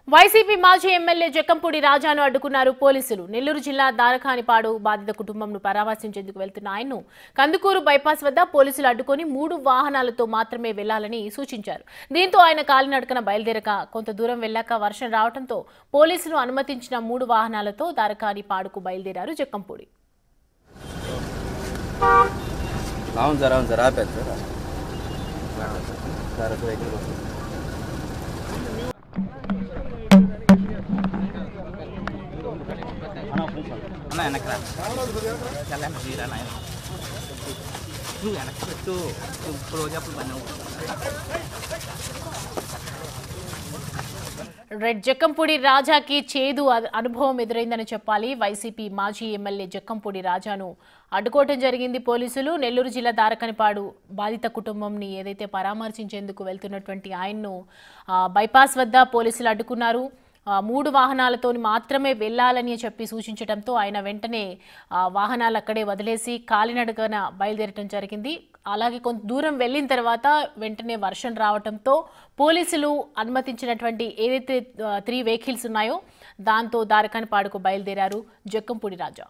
YCP మాజీ MLA Jakkampudi రాజాను అడ్డుకున్నారు పోలీసులు. నెల్లూరు జిల్లా దారఖానిపాడు బాధిత కుటుంబంను పరామర్శించేందుకు వెళ్తున్న ఆయన్ను కందుకూరు బైపాస్ వద్ద పోలీసులు అడ్డుకొని 3 వాహనాలతో మాత్రమే వెళ్లాలని సూచించారు. దీంతో ఆయన కాలినడకన బయలుదేరక కొంత దూరం వెళ్లాక వర్షం రావడంతో పోలీసులు అనుమతించిన 3 వాహనాలతో దారఖానిపాడుకు బయలుదేరారు జక్కంపూడి. జక్కంపూడి రాజాకి చేదు అనుభవం ఎదురైందని చెప్పాలి. వైసీపీ మాజీ ఎమ్మెల్యే జక్కంపూడి రాజాను అడ్డుకోవడం జరిగింది పోలీసులు. నెల్లూరు జిల్లా దారఖానిపాడు బాధిత కుటుంబంని ఏదైతే పరామర్శించేందుకు వెళ్తున్నటువంటి ఆయన్ను బైపాస్ వద్ద పోలీసులు అడ్డుకున్నారు. 3 వాహనాలతో మాత్రమే వెళ్లాలని చెప్పి సూచించడంతో ఆయన వెంటనే వాహనాలు అక్కడే వదిలేసి కాలినడకన బయలుదేరటం జరిగింది. అలాగే కొంత దూరం వెళ్ళిన తర్వాత వెంటనే వర్షం రావడంతో పోలీసులు అనుమతించినటువంటి ఏదైతే 3 వెహికల్స్ ఉన్నాయో దాంతో దారఖానిపాడుకు బయలుదేరారు జక్కంపూడి రాజా.